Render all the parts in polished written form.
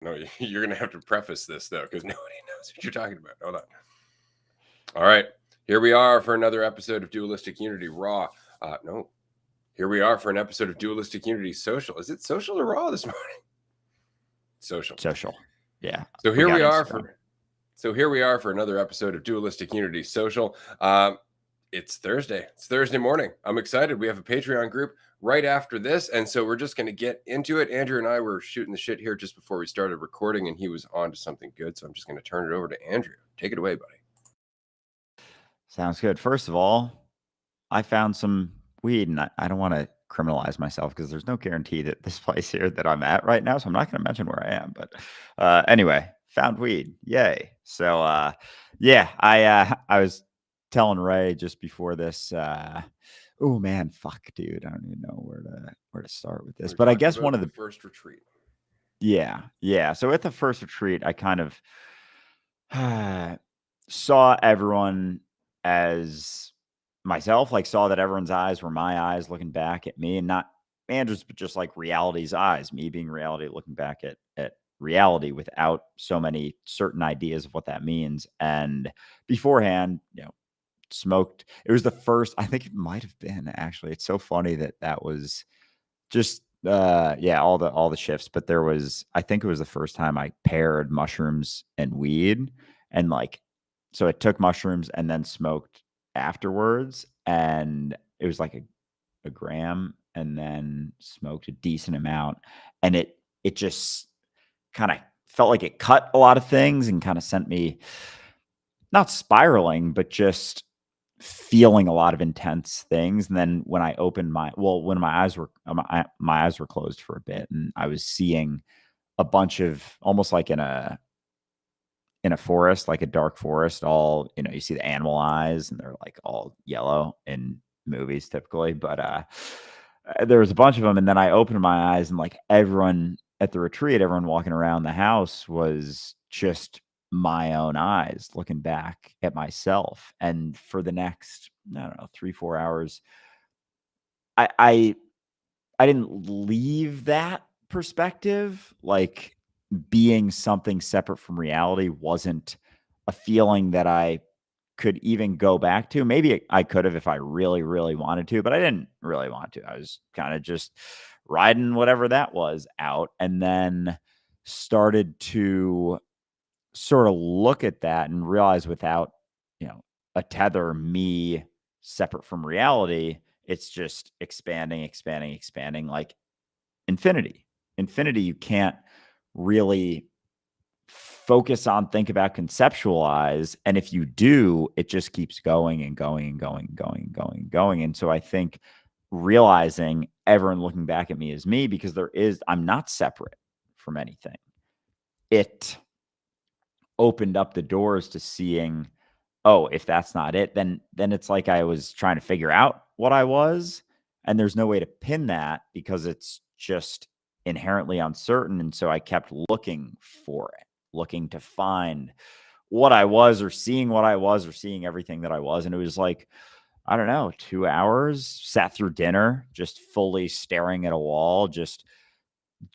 No, you're going to have to preface this, though, because nobody knows what you're talking about. Hold on. All right. Here we are for another episode of Dualistic Unity Raw. No. Here we are for an episode of Dualistic Unity Social. Is it social or raw this morning? Social. Yeah. So here we are for another episode of Dualistic Unity Social. It's Thursday. It's Thursday morning. I'm excited. We have a Patreon group right after this, and so we're just going to get into it. Andrew and I were shooting the shit here just before we started recording, and he was on to something good, so I'm just going to turn it over to Andrew. Take it away, buddy. Sounds good. First of all, I found some weed, and I don't want to criminalize myself because there's no guarantee that this place here that I'm at right now, so I'm not going to mention where I am. But anyway, found weed. Yay. So yeah, I was telling Ray just before this. Oh man, fuck, dude, I don't even know where to start with this. But I guess one of the first retreat. Yeah. So at the first retreat, I kind of saw everyone as myself, like saw that everyone's eyes were my eyes looking back at me, and not Andrew's, but just like reality's eyes, me being reality looking back at reality without so many certain ideas of what that means. And beforehand, smoked. It was the first, I think it might have been actually. It's so funny that was just all the shifts, but I think it was the first time I paired mushrooms and weed, and so I took mushrooms and then smoked afterwards, and it was like a gram, and then smoked a decent amount, and it just kind of felt like it cut a lot of things and kind of sent me not spiraling, but just feeling a lot of intense things. And then when I opened when my eyes were closed for a bit, and I was seeing a bunch of, almost like in a forest, like a dark forest, all, you see the animal eyes, and they're like all yellow in movies typically, but there was a bunch of them. And then I opened my eyes, and like everyone at the retreat, everyone walking around the house was just my own eyes looking back at myself. And for the next, I don't know, 3-4 hours, I didn't leave that perspective. Like, being something separate from reality wasn't a feeling that I could even go back to. Maybe I could have if I really, really wanted to, but I didn't really want to. I was kind of just riding whatever that was out, and then started to sort of look at that and realize, without, a tether, me separate from reality, it's just expanding, expanding, expanding, like infinity. You can't really focus on, think about, conceptualize. And if you do, it just keeps going and going and going and going and going and going. And so I think realizing everyone looking back at me as me, because I'm not separate from anything, it opened up the doors to seeing, oh, if that's not it, then it's like I was trying to figure out what I was, and there's no way to pin that because it's just inherently uncertain. And so I kept looking for it, looking to find what I was, or seeing what I was, or seeing everything that I was. And it was like, I don't know, 2 hours, sat through dinner, just fully staring at a wall, just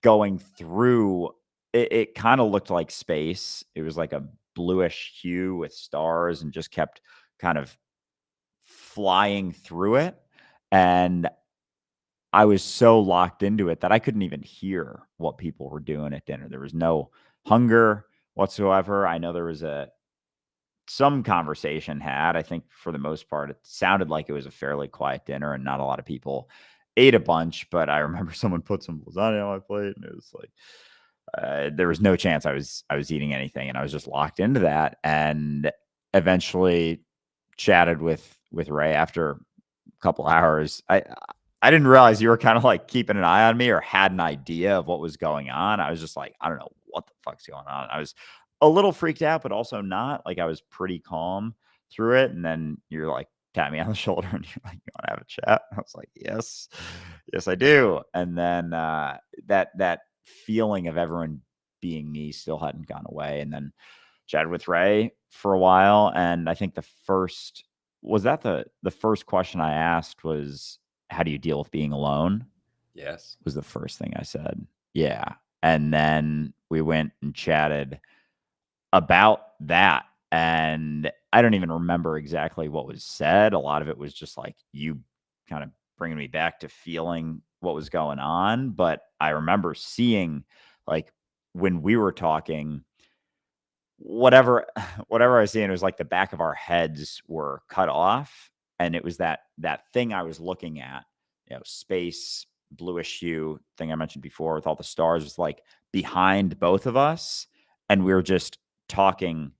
going through it. It kind of looked like space. It was like a bluish hue with stars, and just kept kind of flying through it. And I was so locked into it that I couldn't even hear what people were doing at dinner. There was no hunger whatsoever. I know there was some conversation had. I think for the most part, it sounded like it was a fairly quiet dinner, and not a lot of people ate a bunch. But I remember someone put some lasagna on my plate, and it was like, there was no chance I was eating anything, and I was just locked into that. And eventually chatted with Ray after a couple hours. I didn't realize you were kind of like keeping an eye on me, or had an idea of what was going on. I was just like, I don't know what the fuck's going on. I was a little freaked out, but also not. Like, I was pretty calm through it. And then you're like, tap me on the shoulder, and you're like, you want to have a chat? I was like, yes, I do. And then that feeling of everyone being me still hadn't gone away. And then chatted with Ray for a while. And I think the first question I asked was, how do you deal with being alone? Yes. Was the first thing I said. Yeah. And then we went and chatted about that. And I don't even remember exactly what was said. A lot of it was just like you kind of bringing me back to feeling what was going on. But I remember seeing, like, when we were talking, whatever whatever I was seeing, it was like the back of our heads were cut off, and it was that thing I was looking at, space, bluish hue thing I mentioned before with all the stars, was like behind both of us, and we were just talking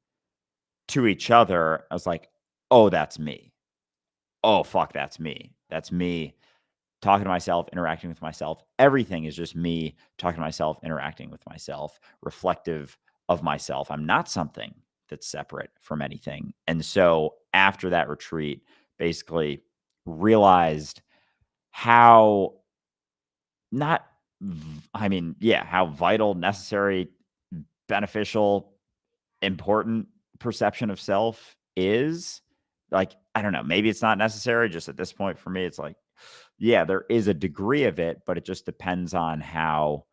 to each other. I was like, "Oh, that's me. Oh, fuck, that's me. That's me talking to myself, interacting with myself. Everything is just me talking to myself, interacting with myself, reflective of myself. I'm not something that's separate from anything." And so after that retreat, basically realized how not, how vital, necessary, beneficial, important perception of self is. Like, I don't know, maybe it's not necessary. Just at this point for me, it's like, yeah, there is a degree of it, but it just depends on how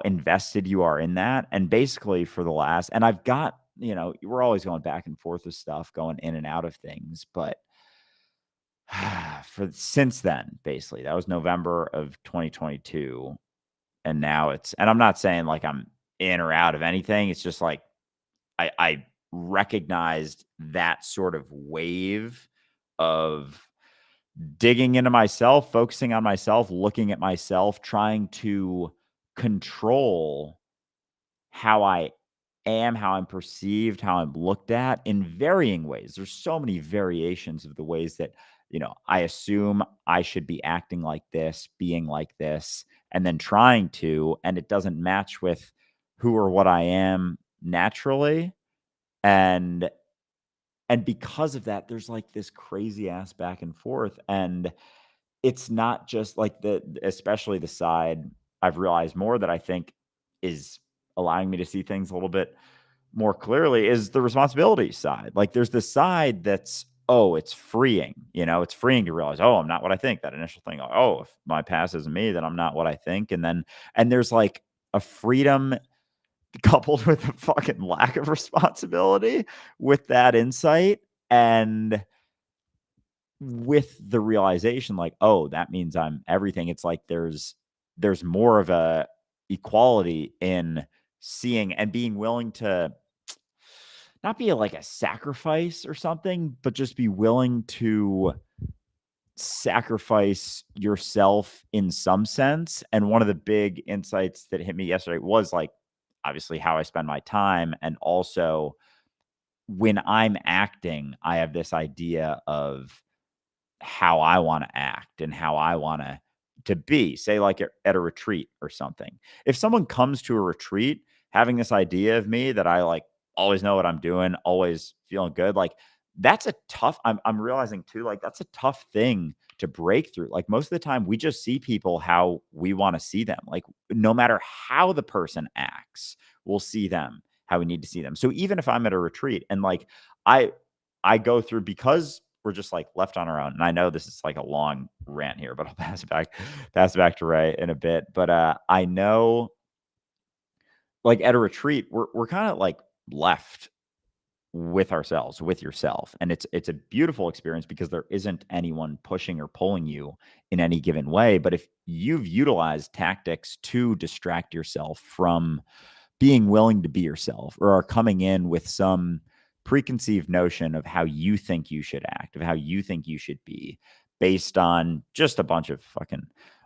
invested you are in that. And basically for the last, and I've got, we're always going back and forth with stuff, going in and out of things, but for since then, basically, that was November of 2022. And now and I'm not saying like I'm in or out of anything. It's just like I recognized that sort of wave of digging into myself, focusing on myself, looking at myself, trying to control how I am, how I'm perceived, how I'm looked at in varying ways. There's so many variations of the ways that, I assume I should be acting like this, being like this, and then trying to, and it doesn't match with who or what I am naturally. And because of that, there's like this crazy ass back and forth. And it's not just like especially the side I've realized more that I think is allowing me to see things a little bit more clearly is the responsibility side. Like, there's this side that's, oh, it's freeing. It's freeing to realize, oh, I'm not what I think. That initial thing, oh, if my past isn't me, then I'm not what I think. And there's like a freedom coupled with a fucking lack of responsibility with that insight. And with the realization, like, oh, that means I'm everything. It's like there's more of a equality in seeing and being willing to not be like a sacrifice or something, but just be willing to sacrifice yourself in some sense. And one of the big insights that hit me yesterday was like, obviously, how I spend my time. And also, when I'm acting, I have this idea of how I want to act and how I want to be, say like at a retreat or something. If someone comes to a retreat having this idea of me that I like always know what I'm doing, always feeling good, like that's a tough, I'm realizing too, like that's a tough thing to break through. Like most of the time we just see people how we want to see them. Like no matter how the person acts, we'll see them how we need to see them. So even if I'm at a retreat and like I I go through, because we're just like left on our own. And I know this is like a long rant here, but I'll pass it back to Ray in a bit. But I know, like at a retreat, we're kind of like left with ourselves, with yourself. And it's a beautiful experience because there isn't anyone pushing or pulling you in any given way. But if you've utilized tactics to distract yourself from being willing to be yourself, or are coming in with some preconceived notion of how you think you should act, of how you think you should be, based on just a bunch of fucking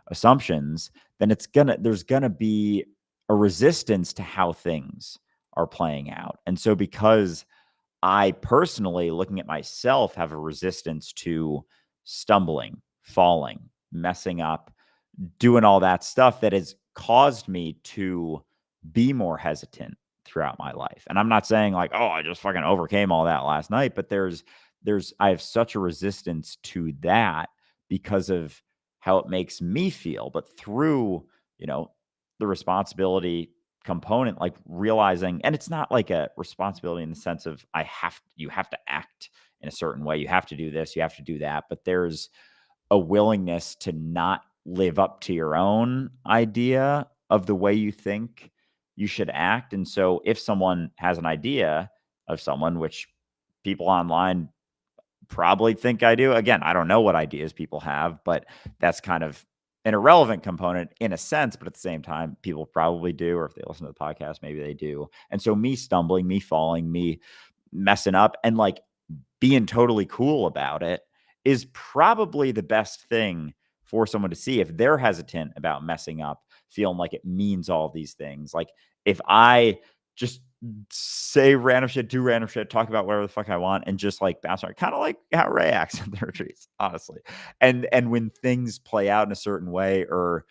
assumptions, then there's gonna be a resistance to how things are playing out. And so because I personally, looking at myself, have a resistance to stumbling, falling, messing up, doing all that stuff, that has caused me to be more hesitant throughout my life. And I'm not saying like, oh, I just fucking overcame all that last night, but I have such a resistance to that because of how it makes me feel. But through, you know, the responsibility component, like realizing, and it's not like a responsibility in the sense of you have to act in a certain way, you have to do this, you have to do that, but there's a willingness to not live up to your own idea of the way you think you should act. And so if someone has an idea of someone, which people online probably think I do. Again, I don't know what ideas people have, but that's kind of an irrelevant component in a sense. But at the same time, people probably do, or if they listen to the podcast, maybe they do. And so me stumbling, me falling, me messing up, and like being totally cool about it is probably the best thing for someone to see if they're hesitant about messing up, feeling like it means all these things. Like if I just say random shit, do random shit, talk about whatever the fuck I want, and just like bounce around, kind of like how Ray acts at the retreats, honestly. And when things play out in a certain way, or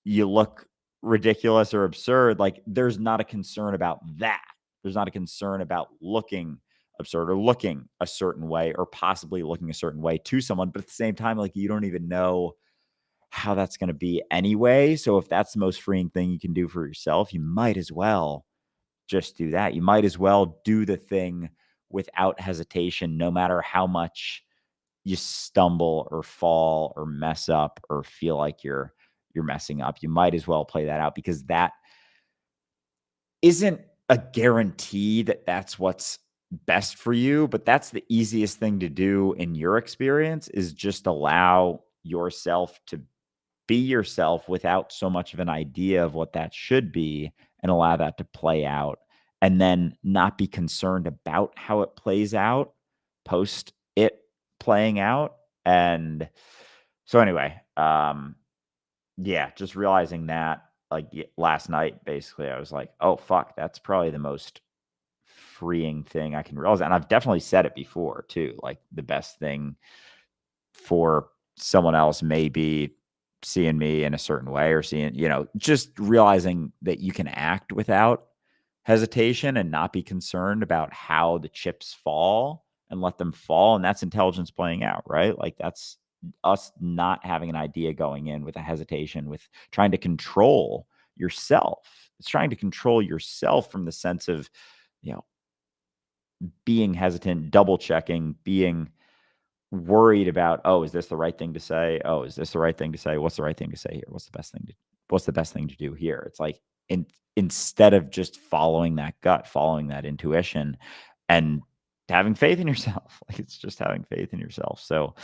you look ridiculous or absurd, like there's not a concern about that. There's not a concern about looking absurd or looking a certain way or possibly looking a certain way to someone. But at the same time, like you don't even know how that's going to be anyway. So if that's the most freeing thing you can do for yourself, you might as well just do that. You might as well do the thing without hesitation, no matter how much you stumble or fall or mess up or feel like you're messing up. You might as well play that out, because that isn't a guarantee that that's what's best for you, but that's the easiest thing to do in your experience, is just allow yourself to be yourself without so much of an idea of what that should be, and allow that to play out, and then not be concerned about how it plays out post it playing out. And so anyway, yeah, just realizing that like last night, basically, I was like, oh, fuck, that's probably the most freeing thing I can realize. And I've definitely said it before too. Like the best thing for someone else may be seeing me in a certain way, or seeing, just realizing that you can act without hesitation and not be concerned about how the chips fall, and let them fall. And that's intelligence playing out, right? Like that's us not having an idea going in with a hesitation, with trying to control yourself. It's trying to control yourself from the sense of, being hesitant, double checking, being worried about, oh, is this the right thing to say? Oh, is this the right thing to say? What's the right thing to say here? What's the best thing to do here? It's like, instead of just following that gut, following that intuition, and having faith in yourself. Like it's just having faith in yourself. So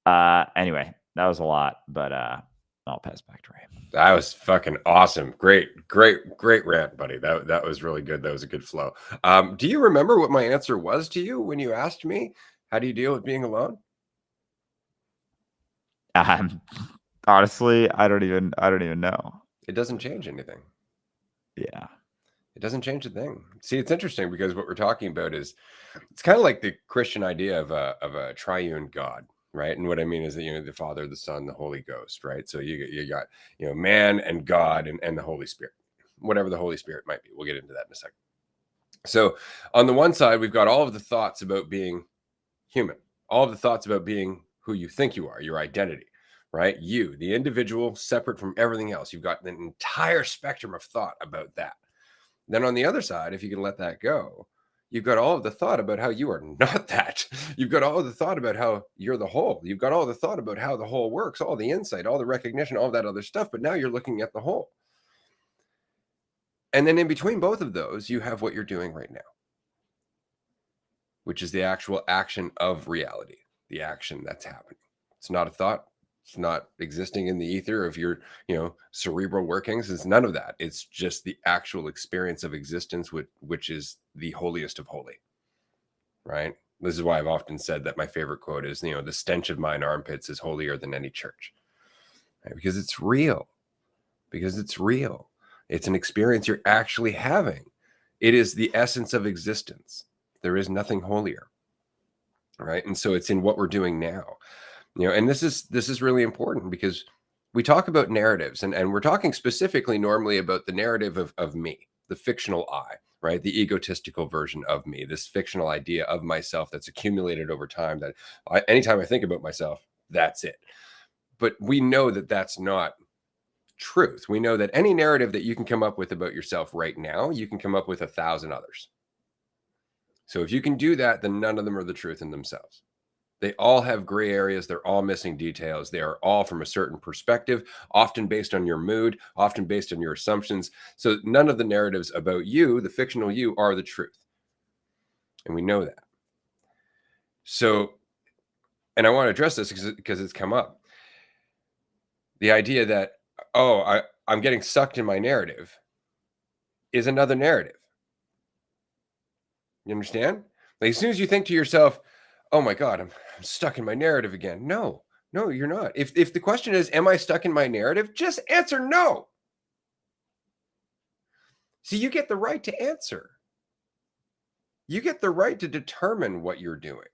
anyway, that was a lot, but I'll pass back to Ray. That was fucking awesome. Great rant, buddy. That was really good. That was a good flow. Do you remember what my answer was to you when you asked me, how do you deal with being alone? Honestly, I don't even know. It doesn't change anything. Yeah. It doesn't change a thing. See, it's interesting because what we're talking about is, it's kind of like the Christian idea of a triune God, right? And what I mean is that, the Father, the Son, the Holy Ghost, right? So you got, man and God and the Holy Spirit, whatever the Holy Spirit might be. We'll get into that in a second. So on the one side, we've got all of the thoughts about being human, all of the thoughts about being who you think you are, your identity, right? You, the individual, separate from everything else. You've got an entire spectrum of thought about that. Then on the other side, if you can let that go, you've got all of the thought about how you are not that. You've got all of the thought about how you're the whole. You've got all the thought about how the whole works, all the insight, all the recognition, all that other stuff. But now you're looking at the whole. And then in between both of those, you have what you're doing right now, which is the actual action of reality, the action that's happening. It's not a thought. It's not existing in the ether of your, cerebral workings. It's none of that. It's just the actual experience of existence, which is the holiest of holy, right? This is why I've often said that my favorite quote is, the stench of mine armpits is holier than any church, right? Because it's real. It's an experience you're actually having. It is the essence of existence. There is nothing holier, right? And so it's in what we're doing now. And this is really important, because we talk about narratives, and we're talking specifically normally about the narrative of me, the fictional I, right? The egotistical version of me, this fictional idea of myself that's accumulated over time, that anytime I think about myself, that's it. But we know that that's not truth. We know that any narrative that you can come up with about yourself right now, you can come up with 1,000 others. So if you can do that, then none of them are the truth in themselves. They all have gray areas. They're all missing details. They are all from a certain perspective, often based on your mood, often based on your assumptions. So none of the narratives about you, the fictional you, are the truth. And we know that. So, and I want to address this because it's come up. The idea that, oh, I'm getting sucked in my narrative is another narrative. You understand? Like, as soon as you think to yourself, oh my God, I'm stuck in my narrative again. No, you're not. If the question is, am I stuck in my narrative? Just answer no. See, you get the right to answer. You get the right to determine what you're doing,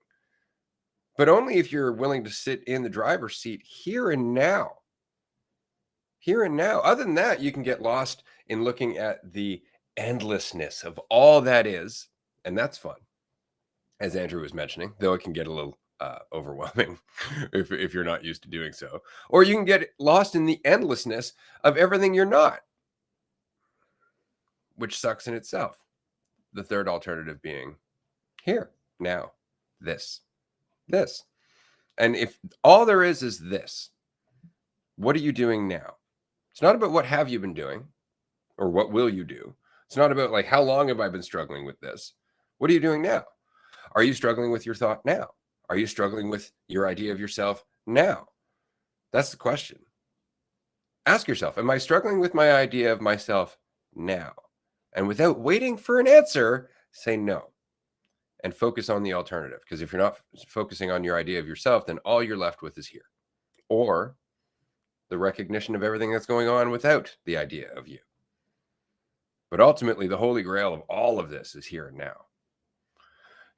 but only if you're willing to sit in the driver's seat here and now. Here and now. Other than that, you can get lost in looking at the endlessness of all that is, and that's fun, as Andrew was mentioning, though it can get a little overwhelming if you're not used to doing so. Or you can get lost in the endlessness of everything you're not, which sucks in itself. The third alternative being here, now, this. And if all there is this, what are you doing now? It's not about what have you been doing or what will you do. It's not about like, how long have I been struggling with this? What are you doing now? Are you struggling with your thought now? Are you struggling with your idea of yourself now? That's the question. Ask yourself, am I struggling with my idea of myself now? And without waiting for an answer, say no and focus on the alternative. Because if you're not focusing on your idea of yourself, then all you're left with is here, or the recognition of everything that's going on without the idea of you. But ultimately, the holy grail of all of this is here and now.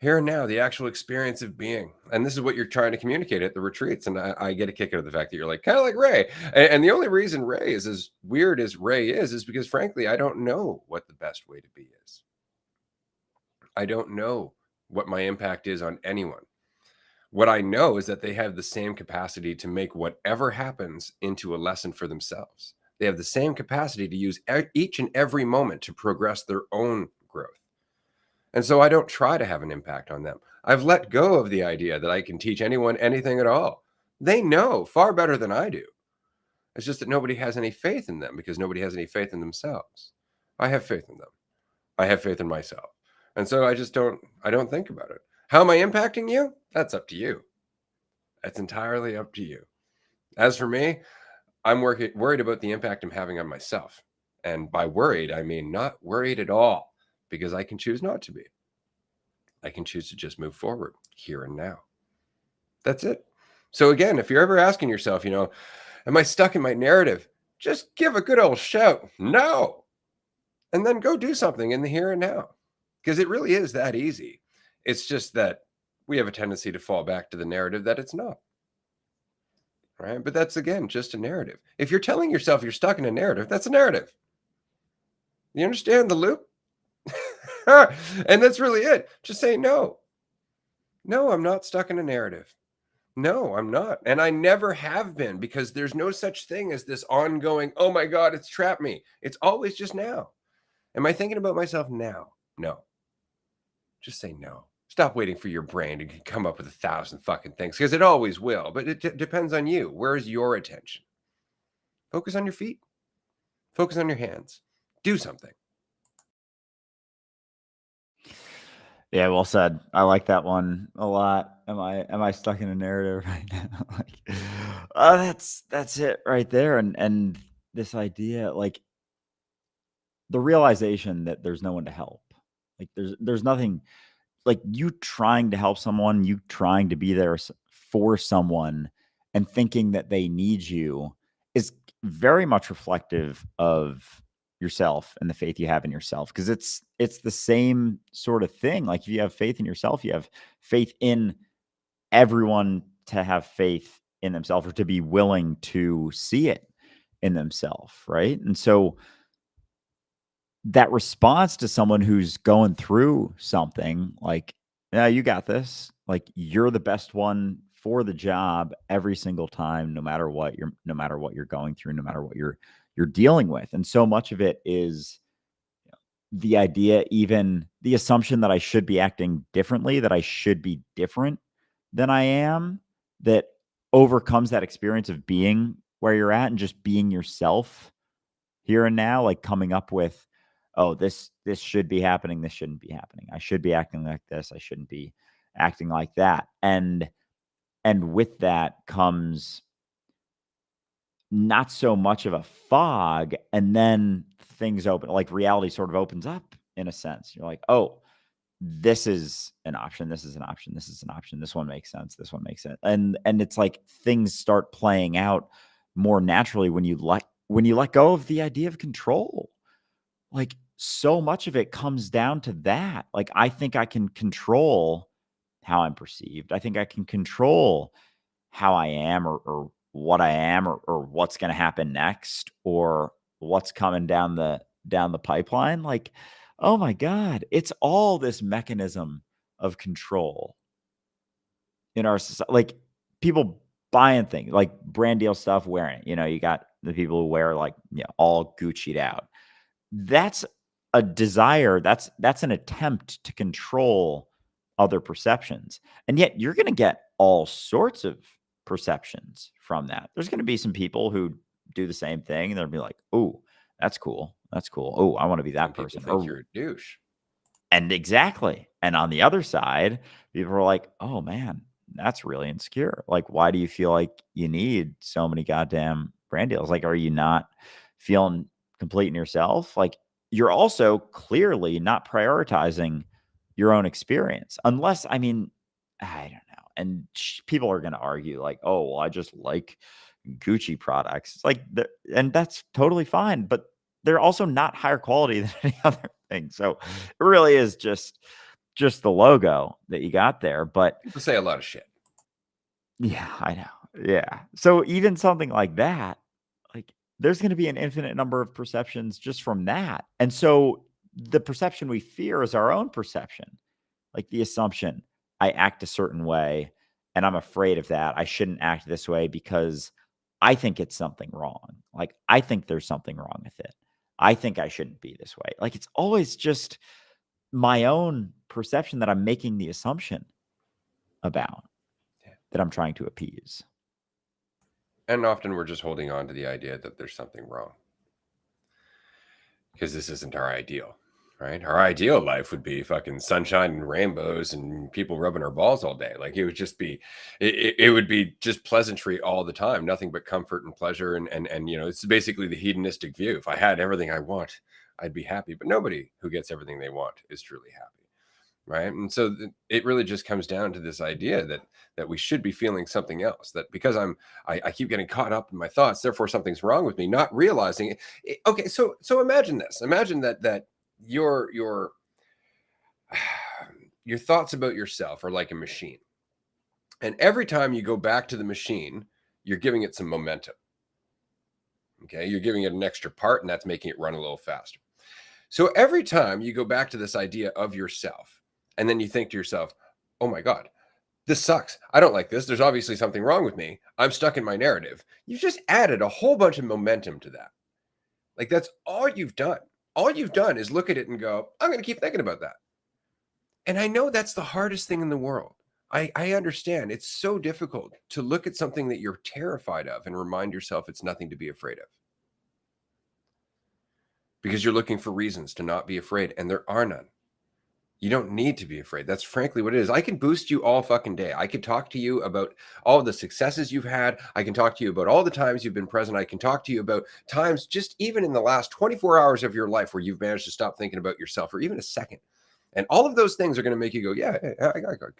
Here and now, the actual experience of being. And this is what you're trying to communicate at the retreats. And I get a kick out of the fact that you're like, kind of like Ray. And the only reason Ray is as weird as Ray is because, frankly, I don't know what the best way to be is. I don't know what my impact is on anyone. What I know is that they have the same capacity to make whatever happens into a lesson for themselves. They have the same capacity to use each and every moment to progress their own growth. And so I don't try to have an impact on them. I've let go of the idea that I can teach anyone anything at all. They know far better than I do. It's just that nobody has any faith in them because nobody has any faith in themselves. I have faith in them. I have faith in myself. And so I don't think about it. How am I impacting you? That's up to you. That's entirely up to you. As for me, I'm worried about the impact I'm having on myself. And by worried, I mean not worried at all, because I can choose not to be. I can choose to just move forward here and now. That's it. So again, if you're ever asking yourself, am I stuck in my narrative? Just give a good old shout, no. And then go do something in the here and now. Because it really is that easy. It's just that we have a tendency to fall back to the narrative that it's not. Right? But that's, again, just a narrative. If you're telling yourself you're stuck in a narrative, that's a narrative. You understand the loop? And that's really it. Just say no. No, I'm not stuck in a narrative. No, I'm not. And I never have been, because there's no such thing as this ongoing, oh my God, it's trapped me. It's always just now. Am I thinking about myself now? No. Just say no. Stop waiting for your brain to come up with 1,000 fucking things, because it always will. But it depends on you. Where is your attention? Focus on your feet. Focus on your hands. Do something. Yeah, well said. I like that one a lot. Am I stuck in a narrative right now? Like, that's it right there. And this idea, like the realization that there's no one to help. Like there's nothing, like you trying to help someone, you trying to be there for someone and thinking that they need you is very much reflective of yourself and the faith you have in yourself, because it's the same sort of thing. Like if you have faith in yourself, you have faith in everyone to have faith in themselves, or to be willing to see it in themselves, right? And so that response to someone who's going through something, like, yeah, you got this. Like you're the best one for the job every single time, no matter what you're going through, no matter what you're dealing with. And so much of it is the idea, even the assumption that I should be acting differently, that I should be different than I am that overcomes that experience of being where you're at and just being yourself here and now, like coming up with, oh, this should be happening, this shouldn't be happening. I should be acting like this, I shouldn't be acting like that. And with that comes not so much of a fog, and then things open, like reality sort of opens up in a sense. You're like, oh, this is an option, this is an option, this is an option, this one makes sense, this one makes sense. And it's like things start playing out more naturally when you let go of the idea of control. Like, so much of it comes down to that. Like, I think I can control how I'm perceived. I think I can control how I am, or what I am, or what's going to happen next, or what's coming down the pipeline. Like, oh my God, it's all this mechanism of control in our society. Like, people buying things, like brand deal stuff, wearing it. You got the people who wear, like, all Gucci'd out. That's a desire. That's an attempt to control other perceptions. And yet you're going to get all sorts of perceptions from that. There's going to be some people who do the same thing and they'll be like, "Oh, that's cool. That's cool. Oh, I want to be that And people person." think you're a douche. And exactly. And on the other side, people are like, "Oh man, that's really insecure. Like, why do you feel like you need so many goddamn brand deals? Like, are you not feeling complete in yourself? Like, you're also clearly not prioritizing your own experience." Unless, I mean, I don't know. And people are going to argue like, "Oh, well, I just like Gucci products." It's like, and that's totally fine, but they're also not higher quality than any other thing. So it really is just the logo that you got there. But People say a lot of shit. yeah, I know. Yeah. So even something like that, like, there's going to be an infinite number of perceptions just from that. And so the perception we fear is our own perception, like the assumption, I act a certain way and I'm afraid of that. I shouldn't act this way because I think it's something wrong. Like, I think there's something wrong with it. I think I shouldn't be this way. Like, it's always just my own perception that I'm making the assumption about, that I'm trying to appease. And often we're just holding on to the idea that there's something wrong because this isn't our ideal, right? Our ideal life would be fucking sunshine and rainbows and people rubbing our balls all day. Like, it would just be, it would be just pleasantry all the time, nothing but comfort and pleasure. And, it's basically the hedonistic view. If I had everything I want, I'd be happy. But nobody who gets everything they want is truly happy. Right. And so it really just comes down to this idea that we should be feeling something else, that because I keep getting caught up in my thoughts, therefore something's wrong with me, not realizing it. Okay, so imagine this. Imagine that your your thoughts about yourself are like a machine. And every time you go back to the machine, you're giving it some momentum. Okay, you're giving it an extra part, and that's making it run a little faster. So every time you go back to this idea of yourself, and then you think to yourself, oh my God, this sucks. I don't like this. There's obviously something wrong with me. I'm stuck in my narrative. You've just added a whole bunch of momentum to that. Like, that's all you've done. All you've done is look at it and go, I'm going to keep thinking about that. And I know that's the hardest thing in the world. I understand. It's so difficult to look at something that you're terrified of and remind yourself it's nothing to be afraid of, because you're looking for reasons to not be afraid, and there are none. You don't need to be afraid. That's frankly what it is. I can boost you all fucking day. I could talk to you about all the successes you've had. I can talk to you about all the times you've been present. I can talk to you about times just even in the last 24 hours of your life where you've managed to stop thinking about yourself for even a second. And all of those things are going to make you go, yeah,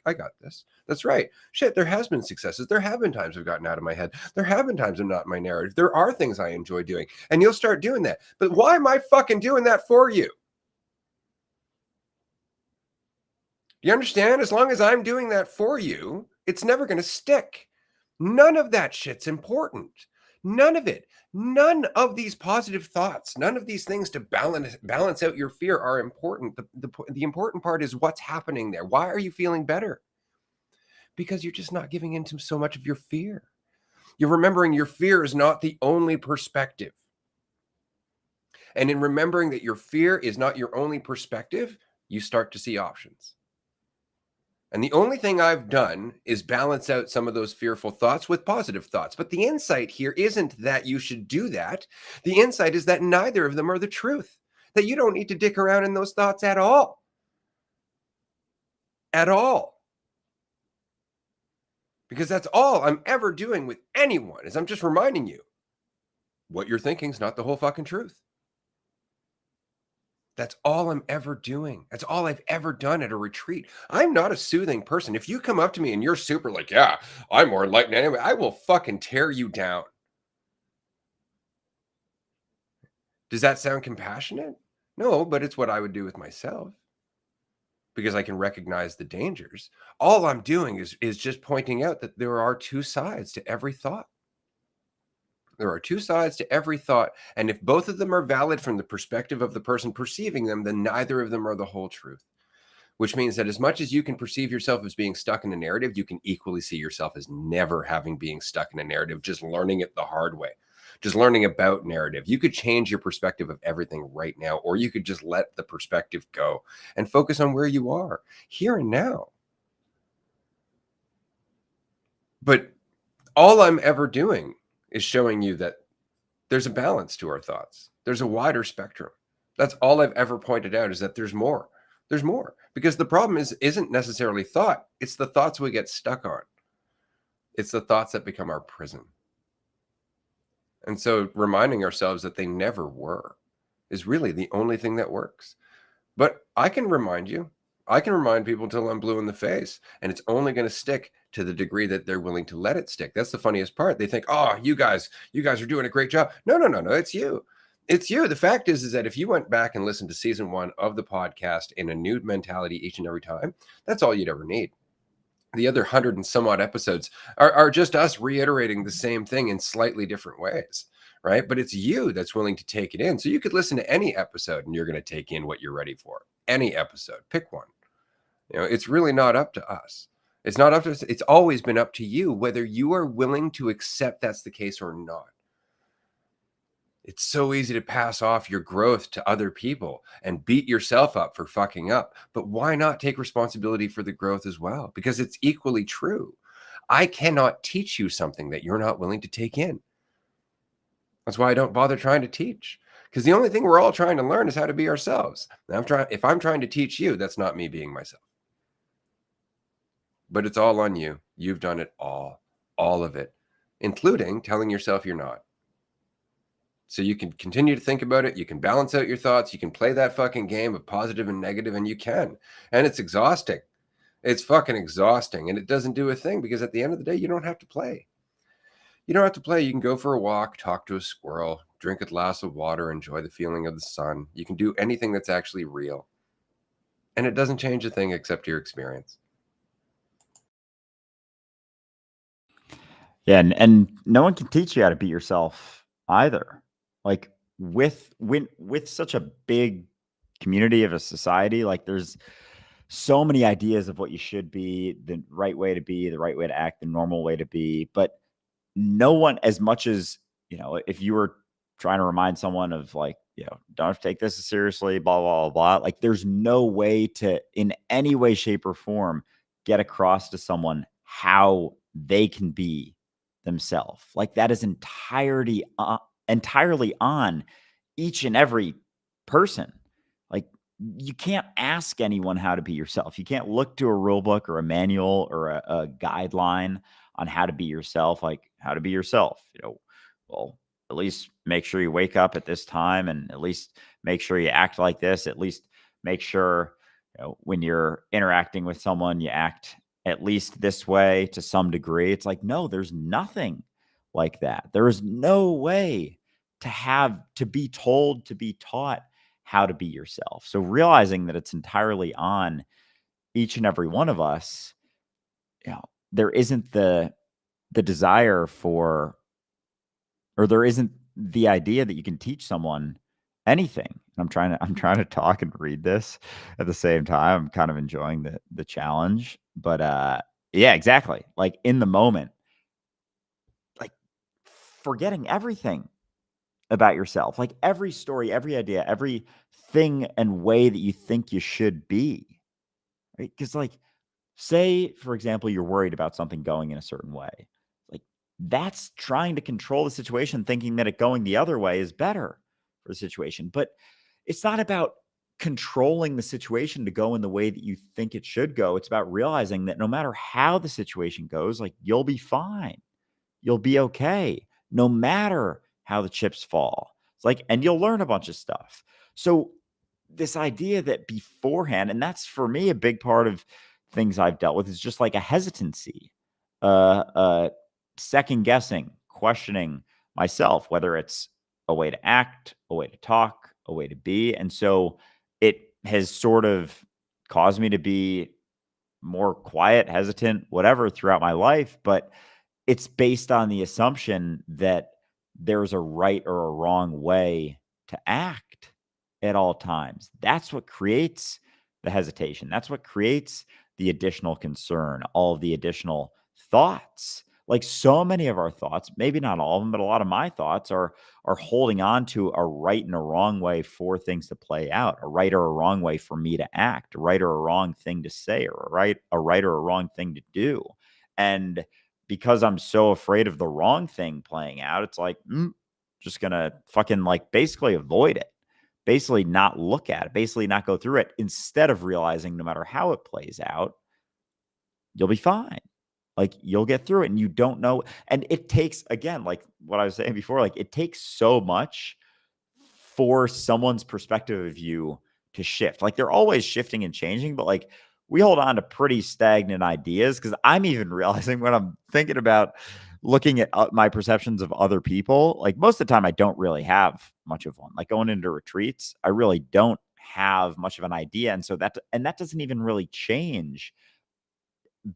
I got this. That's right. Shit, there has been successes. There have been times I've gotten out of my head. There have been times I'm not in my narrative. There are things I enjoy doing. And you'll start doing that. But why am I fucking doing that for you? You understand? As long as I'm doing that for you, it's never going to stick. None of that shit's important. None of it. None of these positive thoughts, none of these things to balance out your fear are important. The important part is what's happening there. Why are you feeling better? Because you're just not giving into so much of your fear. You're remembering your fear is not the only perspective. And in remembering that your fear is not your only perspective, you start to see options. And the only thing I've done is balance out some of those fearful thoughts with positive thoughts. But the insight here isn't that you should do that. The insight is that neither of them are the truth, that you don't need to dick around in those thoughts at all. At all. Because that's all I'm ever doing with anyone is I'm just reminding you what you're thinking is not the whole fucking truth. That's all I'm ever doing. That's all I've ever done at a retreat. I'm not a soothing person. If you come up to me and you're super like, yeah, I'm more enlightened anyway, I will fucking tear you down. Does that sound compassionate? No, but it's what I would do with myself because I can recognize the dangers. All I'm doing is just pointing out that there are two sides to every thought. There are two sides to every thought. And if both of them are valid from the perspective of the person perceiving them, then neither of them are the whole truth. Which means that as much as you can perceive yourself as being stuck in a narrative, you can equally see yourself as never having being stuck in a narrative, just learning it the hard way, just learning about narrative. You could change your perspective of everything right now, or you could just let the perspective go and focus on where you are here and now. But all I'm ever doing is showing you that there's a balance to our thoughts. There's a wider spectrum. That's all I've ever pointed out is that there's more. There's more because the problem isn't necessarily thought. It's the thoughts we get stuck on. It's the thoughts that become our prison. And so reminding ourselves that they never were is really the only thing that works. But I can remind you, I can remind people until I'm blue in the face, and it's only going to stick to the degree that they're willing to let it stick. That's the funniest part. They think, "Oh, you guys are doing a great job." No, no, no, no. It's you. It's you. The fact is that if you went back and listened to season 1 of the podcast in a new mentality each and every time, that's all you'd ever need. The other 100 and some odd episodes are just us reiterating the same thing in slightly different ways, right? But it's you that's willing to take it in. So you could listen to any episode and you're going to take in what you're ready for. Any episode, pick one. It's really not up to us. It's not up to us. It's always been up to you, whether you are willing to accept that's the case or not. It's so easy to pass off your growth to other people and beat yourself up for fucking up. But why not take responsibility for the growth as well? Because it's equally true. I cannot teach you something that you're not willing to take in. That's why I don't bother trying to teach. Because the only thing we're all trying to learn is how to be ourselves. If I'm trying to teach you, that's not me being myself. But it's all on you. You've done it all of it, including telling yourself you're not. So you can continue to think about it. You can balance out your thoughts. You can play that fucking game of positive and negative, and you can. And it's exhausting. It's fucking exhausting. And it doesn't do a thing because at the end of the day, you don't have to play. You don't have to play. You can go for a walk, talk to a squirrel, drink a glass of water, enjoy the feeling of the sun. You can do anything that's actually real. And it doesn't change a thing except your experience. Yeah, and no one can teach you how to beat yourself either. Like with such a big community of a society, like there's so many ideas of what you should be, the right way to be, the right way to act, the normal way to be, but no one, as much as, if you were trying to remind someone of like, don't have to take this as seriously, blah, blah, blah, like there's no way to, in any way, shape, or form, get across to someone how they can be themselves. Like that is entirely on each and every person. Like you can't ask anyone how to be yourself. You can't look to a rule book or a manual or a guideline on how to be yourself, like how to be yourself. Well, at least make sure you wake up at this time and at least make sure you act like this. At least make sure when you're interacting with someone, you act at least this way to some degree. It's like, no, there's nothing like that. There is no way to be told, to be taught how to be yourself. So realizing that it's entirely on each and every one of us, there isn't the desire for, or there isn't the idea that you can teach someone anything. I'm trying to talk and read this at the same time. I'm kind of enjoying the challenge, but yeah, exactly. Like in the moment, like forgetting everything about yourself, like every story, every idea, every thing and way that you think you should be, right? Because like Say, for example, you're worried about something going in a certain way. Like, that's trying to control the situation, thinking that it going the other way is better for the situation. But it's not about controlling the situation to go in the way that you think it should go. It's about realizing that no matter how the situation goes, like, you'll be fine. You'll be okay, no matter how the chips fall. It's like, and you'll learn a bunch of stuff. So this idea that beforehand, and that's for me a big part of things I've dealt with, is just like a hesitancy, second guessing, questioning myself, whether it's a way to act, a way to talk, a way to be. And so it has sort of caused me to be more quiet, hesitant, whatever throughout my life. But it's based on the assumption that there's a right or a wrong way to act at all times. That's what creates the hesitation. That's what creates the additional concern, all of the additional thoughts. Like, so many of our thoughts, maybe not all of them, but a lot of my thoughts are holding on to a right and a wrong way for things to play out, a right or a wrong way for me to act, a right or a wrong thing to say, or a right or a wrong thing to do. And because I'm so afraid of the wrong thing playing out, it's like, just gonna fucking, like, basically avoid it, basically not look at it, basically not go through it, instead of realizing no matter how it plays out, you'll be fine. Like, you'll get through it, and you don't know. And it takes, again, like what I was saying before, like, it takes so much for someone's perspective of you to shift. Like, they're always shifting and changing, but like, we hold on to pretty stagnant ideas, because I'm even realizing when I'm thinking about looking at my perceptions of other people, like, most of the time I don't really have much of one. Like, going into retreats, I really don't have much of an idea. And so that doesn't even really change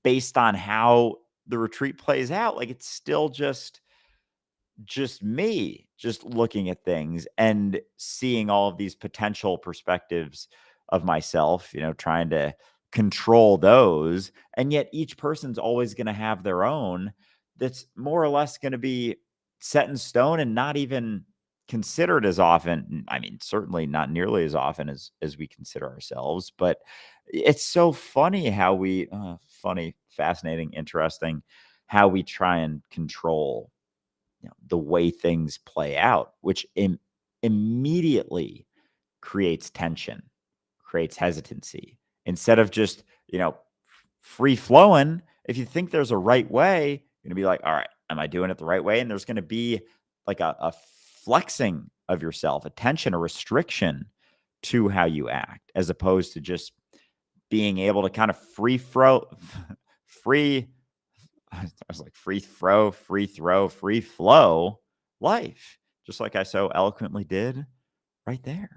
based on how the retreat plays out. Like, it's still just me just looking at things and seeing all of these potential perspectives of myself, trying to control those. And yet each person's always going to have their own, that's more or less going to be set in stone and not even considered as often. I mean, certainly not nearly as often as we consider ourselves. But it's so funny how funny, fascinating, interesting, how we try and control the way things play out, which immediately creates tension, creates hesitancy. Instead of just, free flowing, if you think there's a right way, you're going to be like, all right, am I doing it the right way? And there's going to be like a flexing of yourself, a tension, a restriction to how you act, as opposed to just being able to kind of free I was like, free throw, free flow life, just like I so eloquently did right there.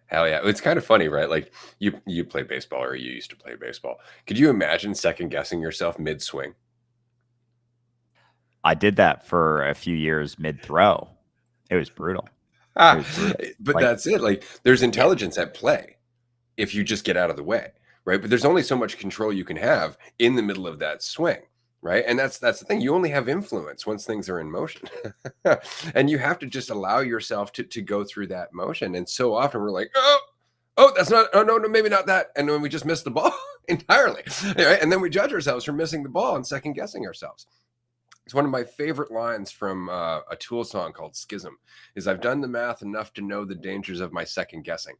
Hell yeah. It's kind of funny, right? Like, you play baseball, or you used to play baseball. Could you imagine second guessing yourself mid swing? I did that for a few years mid throw. It was brutal. It Ah, was brutal. but Like, that's it. Like, there's yeah, intelligence at play if you just get out of the way, right? But there's only so much control you can have in the middle of that swing, right? And that's the thing. You only have influence once things are in motion. And you have to just allow yourself to go through that motion. And so often we're like, oh, that's not, oh, no, maybe not that. And then we just miss the ball entirely. Right? And then we judge ourselves for missing the ball and second guessing ourselves. It's one of my favorite lines from a Tool song called Schism, is I've done the math enough to know the dangers of my second guessing.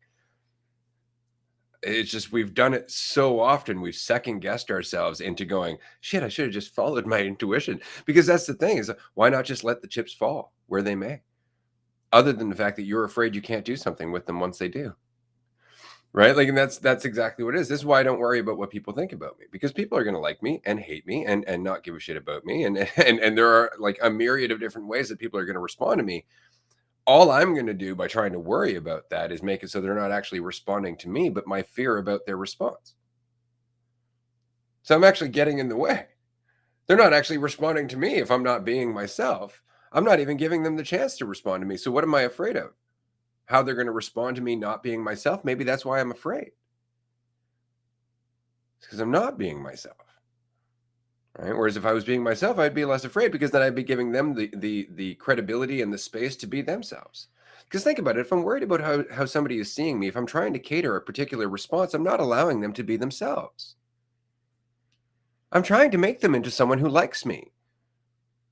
It's just, we've done it so often. We've second guessed ourselves into going, shit, I should have just followed my intuition. Because that's the thing, is why not just let the chips fall where they may? Other than the fact that you're afraid you can't do something with them once they do. Right? Like, and that's exactly what it is. This is why I don't worry about what people think about me, because people are going to like me and hate me and not give a shit about me. And there are like a myriad of different ways that people are going to respond to me. All I'm going to do by trying to worry about that is make it so they're not actually responding to me, but my fear about their response. So I'm actually getting in the way. They're not actually responding to me if I'm not being myself. I'm not even giving them the chance to respond to me. So what am I afraid of? How they're going to respond to me not being myself? Maybe that's why I'm afraid. It's because I'm not being myself. Right? Whereas if I was being myself, I'd be less afraid, because then I'd be giving them the credibility and the space to be themselves. Because think about it, if I'm worried about how somebody is seeing me, if I'm trying to cater a particular response, I'm not allowing them to be themselves. I'm trying to make them into someone who likes me.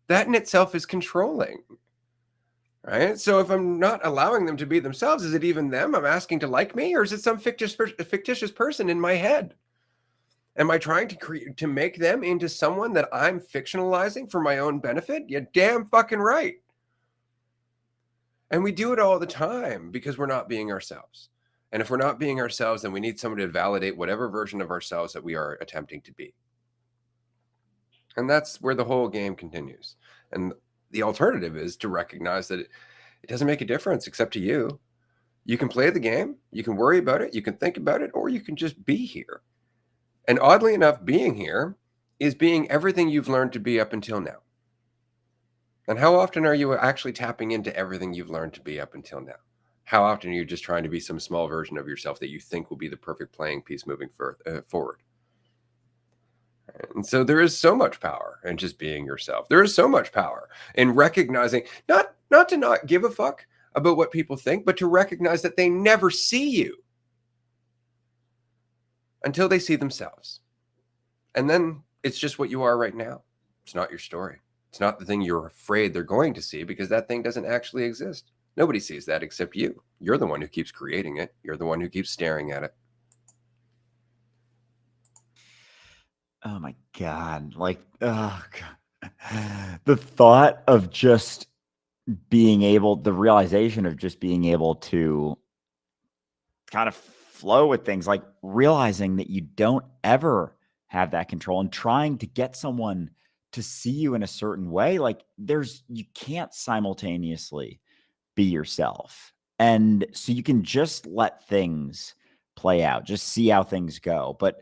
That in itself is controlling, right? So if I'm not allowing them to be themselves, is it even them I'm asking to like me, or is it some fictitious person in my head? Am I trying to make them into someone that I'm fictionalizing for my own benefit? You're damn fucking right. And we do it all the time because we're not being ourselves. And if we're not being ourselves, then we need someone to validate whatever version of ourselves that we are attempting to be. And that's where the whole game continues. And the alternative is to recognize that it doesn't make a difference except to you. You can play the game, you can worry about it, you can think about it, or you can just be here. And oddly enough, being here is being everything you've learned to be up until now. And how often are you actually tapping into everything you've learned to be up until now? How often are you just trying to be some small version of yourself that you think will be the perfect playing piece moving forward? And so there is so much power in just being yourself. There is so much power in recognizing not to not give a fuck about what people think, but to recognize that they never see you until they see themselves. And then it's just what you are right now. It's not your story. It's not the thing you're afraid they're going to see, because that thing doesn't actually exist. Nobody sees that except you. You're the one who keeps creating it. You're the one who keeps staring at it. Oh my God. Like, oh God. The thought of just the realization of just being able to kind of flow with things, like realizing that you don't ever have that control and trying to get someone to see you in a certain way. Like, you can't simultaneously be yourself. And so you can just let things play out, just see how things go. But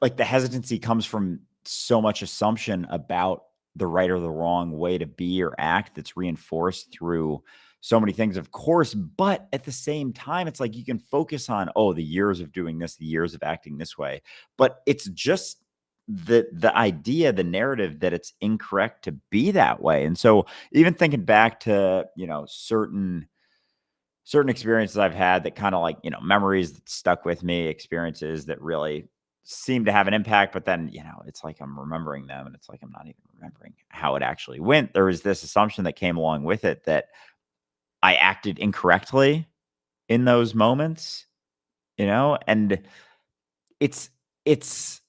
like, the hesitancy comes from so much assumption about the right or the wrong way to be or act that's reinforced through so many things, of course. But at the same time, it's like you can focus on, oh, the years of doing this, the years of acting this way. But it's just the idea, the narrative that it's incorrect to be that way. And so even thinking back to, certain experiences I've had that kind of, like, memories that stuck with me, experiences that really seem to have an impact, but then, it's like I'm remembering them and it's like I'm not even remembering how it actually went. There was this assumption that came along with it that I acted incorrectly in those moments, and it's it's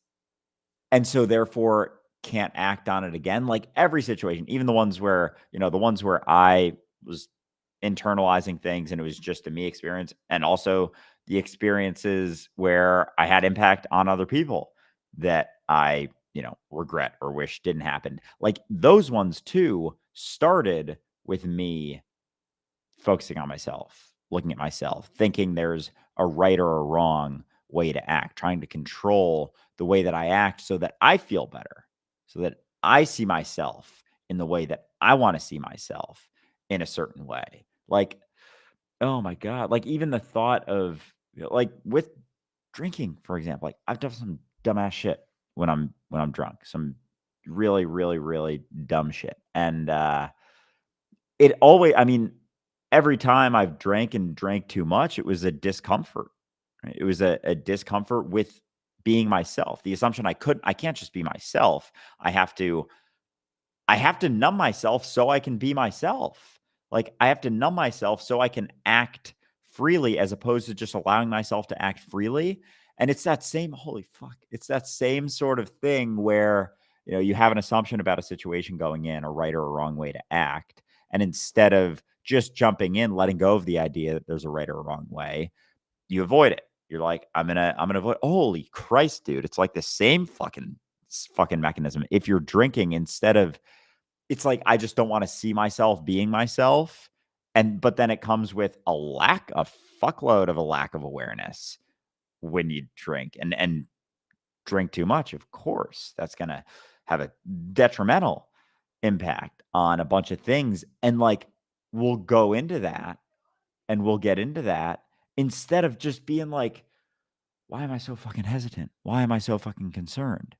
and so therefore can't act on it again. Like, every situation, even the ones where, I was internalizing things and it was just a me experience, and also the experiences where I had impact on other people that I, regret or wish didn't happen. Like, those ones too started with me focusing on myself, looking at myself, thinking there's a right or a wrong way to act, trying to control the way that I act so that I feel better, so that I see myself in the way that I want to see myself in a certain way. Like, oh my God, like, even the thought of, like, with drinking, for example, like, I've done some dumbass shit when I'm drunk, some really, really, really dumb shit. And it always I mean, every time I've drank and drank too much, it was a discomfort, right? It was a discomfort with being myself. The assumption I can't just be myself. I have to numb myself so I can be myself. Like, I have to numb myself so I can act freely, as opposed to just allowing myself to act freely. And it's that same holy fuck. It's that same sort of thing where, you have an assumption about a situation going in, a right or a wrong way to act. And instead of just jumping in, letting go of the idea that there's a right or a wrong way, you avoid it. You're like, I'm gonna avoid. Holy Christ, dude! It's like the same fucking mechanism. If you're drinking, instead of, it's like, I just don't want to see myself being myself. But then it comes with a fuckload of a lack of awareness when you drink and drink too much. Of course, that's going to have a detrimental impact on a bunch of things. And, like, we'll go into that and we'll get into that instead of just being like, why am I so fucking hesitant? Why am I so fucking concerned?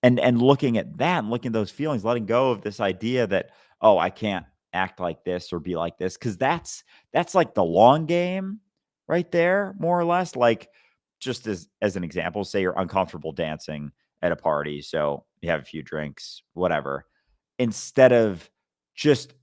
And looking at that and looking at those feelings, letting go of this idea that, oh, I can't act like this or be like this, because that's like the long game right there, more or less. Like, just as an example, say you're uncomfortable dancing at a party. So you have a few drinks, whatever. Instead of just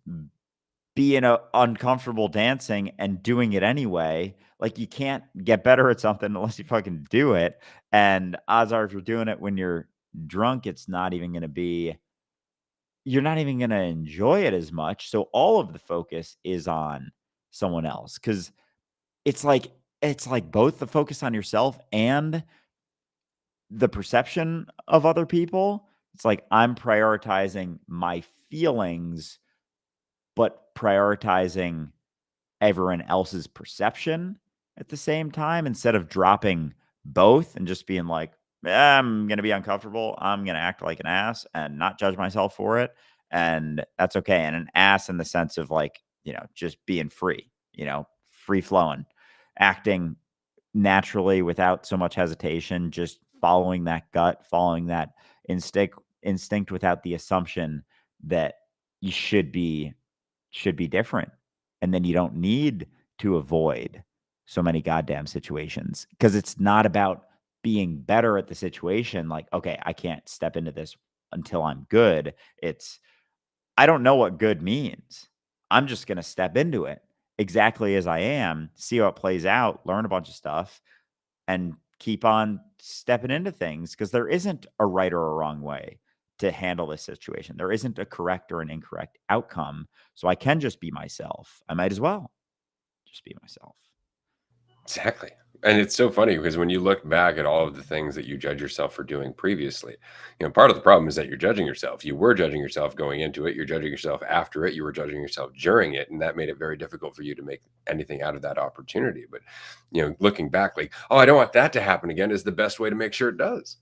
being uncomfortable dancing and doing it anyway, like you can't get better at something unless you fucking do it. And odds are, if you're doing it when you're drunk, it's not even going to be, you're not even going to enjoy it as much. So all of the focus is on someone else because it's like, both the focus on yourself and the perception of other people. It's like I'm prioritizing my feelings, but prioritizing everyone else's perception at the same time instead of dropping both and just being like, I'm going to be uncomfortable. I'm going to act like an ass and not judge myself for it. And that's okay. And an ass in the sense of like, just being free, free flowing, acting naturally without so much hesitation, just following that gut, following that instinct without the assumption that you should be different. And then you don't need to avoid so many goddamn situations because it's not about being better at the situation. Like, okay, I can't step into this until I'm good. It's, I don't know what good means. I'm just going to step into it exactly as I am, see how it plays out, learn a bunch of stuff, and keep on stepping into things because there isn't a right or a wrong way to handle this situation. There isn't a correct or an incorrect outcome. So I can just be myself. I might as well just be myself. Exactly. And it's so funny because when you look back at all of the things that you judge yourself for doing previously, part of the problem is that you're judging yourself. You were judging yourself going into it. You're judging yourself after it. You were judging yourself during it. And that made it very difficult for you to make anything out of that opportunity. But, looking back, like, oh, I don't want that to happen again is the best way to make sure it does.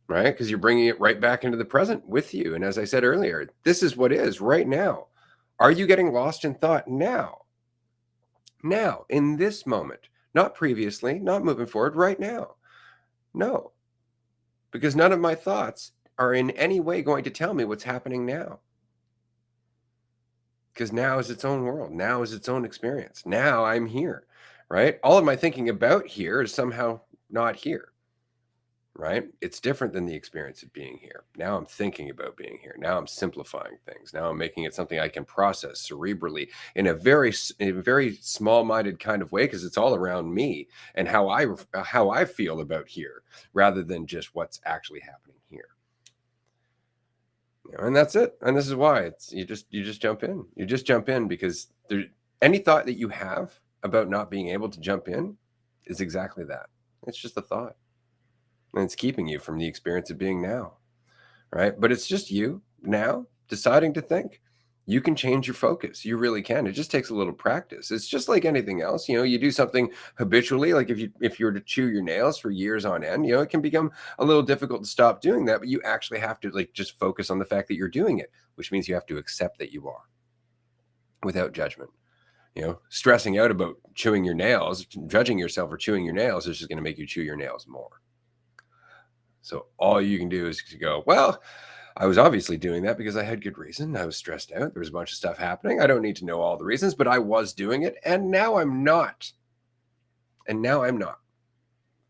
Right? Because you're bringing it right back into the present with you. And as I said earlier, this is what is right now. Are you getting lost in thought now? Now, in this moment, not previously, not moving forward, right now. No, because none of my thoughts are in any way going to tell me what's happening now. Because now is its own world. Now is its own experience. Now I'm here, right? All of my thinking about here is somehow not here. Right? It's different than the experience of being here. Now I'm thinking about being here. Now I'm simplifying things. Now I'm making it something I can process cerebrally in a very small-minded kind of way because it's all around me and how I feel about here rather than just what's actually happening here. And that's it. And this is why it's you just jump in. You just jump in because any thought that you have about not being able to jump in is exactly that. It's just a thought. And it's keeping you from the experience of being now, right? But it's just you now deciding to think. You can change your focus. You really can. It just takes a little practice. It's just like anything else. You do something habitually, like if you were to chew your nails for years on end, it can become a little difficult to stop doing that. But you actually have to just focus on the fact that you're doing it, which means you have to accept that you are without judgment. Stressing out about chewing your nails, judging yourself for chewing your nails is just going to make you chew your nails more. So all you can do is to go, well, I was obviously doing that because I had good reason. I was stressed out. There was a bunch of stuff happening. I don't need to know all the reasons, but I was doing it. And now I'm not. And now I'm not.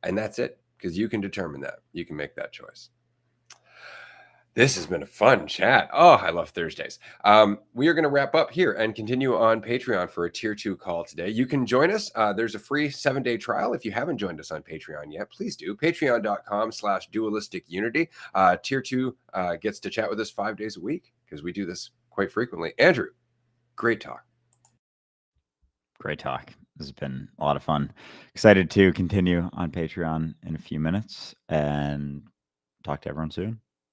And that's it, because you can determine that. You can make that choice. This has been a fun chat. Oh, I love Thursdays. We are going to wrap up here and continue on Patreon for a tier 2 call today. You can join us. There's a free 7-day trial. If you haven't joined us on Patreon yet, please do. Patreon.com/Dualistic Unity. Tier 2 gets to chat with us 5 days a week because we do this quite frequently. Andrew, great talk. Great talk. This has been a lot of fun. Excited to continue on Patreon in a few minutes and talk to everyone soon.